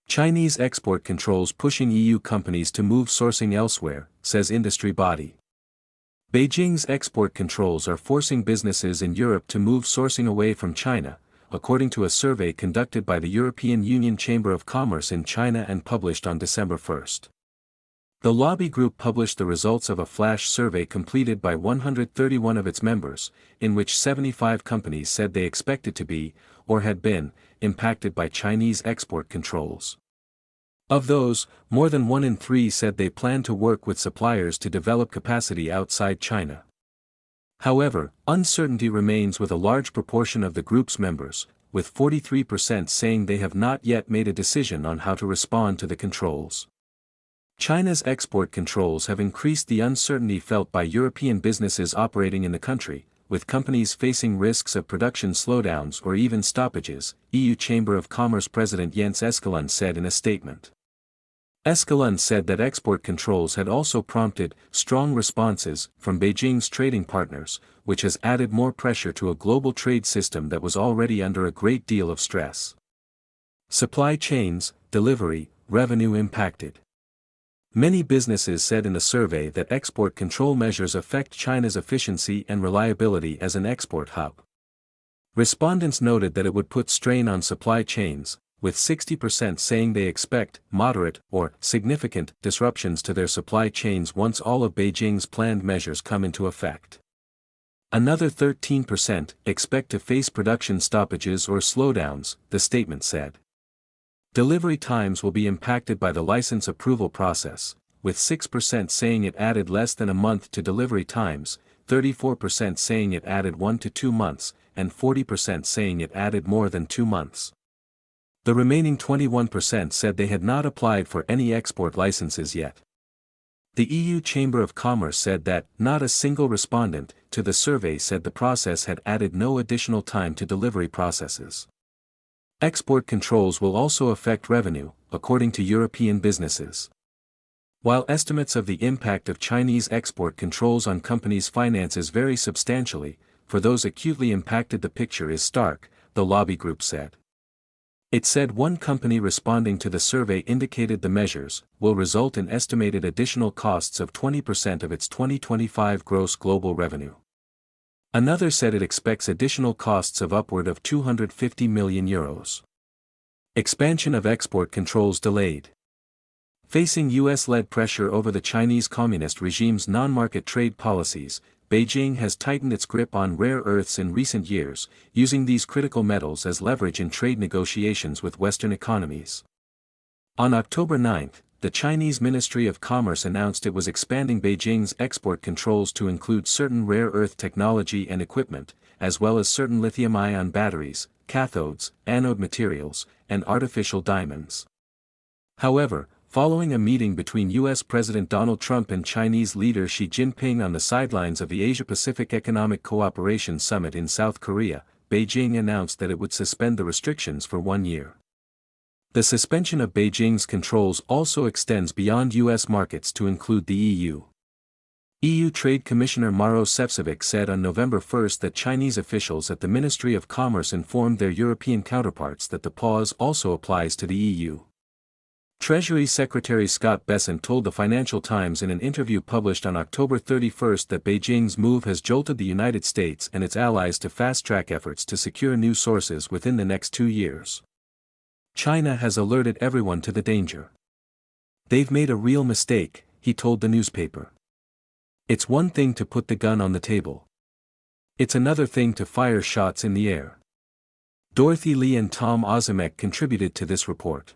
Chinese export controls pushing EU companies to move sourcing elsewhere, says industry body. Beijing's export controls are forcing businesses in Europe to move sourcing away from China, according to a survey conducted by the European Union Chamber of Commerce in China and published on December 1. The lobby group published the results of a flash survey completed by 131 of its members, in which 75 companies said they expected to be, or had been, impacted by Chinese export controls. Of those, more than 1 in 3 said they plan to work with suppliers to develop capacity outside China. However, uncertainty remains with a large proportion of the group's members, with 43% saying they have not yet made a decision on how to respond to the controls. China's export controls have increased the uncertainty felt by European businesses operating in the country, with companies facing risks of production slowdowns or even stoppages, EU Chamber of Commerce President Jens Eskelund said in a statement. Eskelund said that export controls had also prompted strong responses from Beijing's trading partners, which has added more pressure to a global trade system that was already under a great deal of stress. Supply chains, delivery, revenue impacted. Many businesses said in the survey that export control measures affect China's efficiency and reliability as an export hub. Respondents noted that it would put strain on supply chains, with 60% saying they expect moderate or significant disruptions to their supply chains once all of Beijing's planned measures come into effect. Another 13% expect to face production stoppages or slowdowns, the statement said. Delivery times will be impacted by the license approval process, with 6% saying it added less than a month to delivery times, 34% saying it added 1 to 2 months, and 40% saying it added more than 2 months. The remaining 21% said they had not applied for any export licenses yet. The EU Chamber of Commerce said that not a single respondent to the survey said the process had added no additional time to delivery processes. Export controls will also affect revenue, according to European businesses. While estimates of the impact of Chinese export controls on companies' finances vary substantially, for those acutely impacted the picture is stark, the lobby group said. It said one company responding to the survey indicated the measures will result in estimated additional costs of 20% of its 2025 gross global revenue. Another said it expects additional costs of upward of €250 million. Expansion of export controls delayed. Facing US-led pressure over the Chinese Communist regime's non-market trade policies, Beijing has tightened its grip on rare earths in recent years, using these critical metals as leverage in trade negotiations with Western economies. On October 9, the Chinese Ministry of Commerce announced it was expanding Beijing's export controls to include certain rare earth technology and equipment, as well as certain lithium-ion batteries, cathodes, anode materials, and artificial diamonds. However, following a meeting between U.S. President Donald Trump and Chinese leader Xi Jinping on the sidelines of the Asia-Pacific Economic Cooperation Summit in South Korea, Beijing announced that it would suspend the restrictions for 1 year. The suspension of Beijing's controls also extends beyond U.S. markets to include the EU. EU Trade Commissioner Maros Sefcovic said on November 1 that Chinese officials at the Ministry of Commerce informed their European counterparts that the pause also applies to the EU. Treasury Secretary Scott Bessent told the Financial Times in an interview published on October 31 that Beijing's move has jolted the United States and its allies to fast-track efforts to secure new sources within the next 2 years. China has alerted everyone to the danger. They've made a real mistake, he told the newspaper. It's one thing to put the gun on the table. It's another thing to fire shots in the air. Dorothy Lee and Tom Ozimek contributed to this report.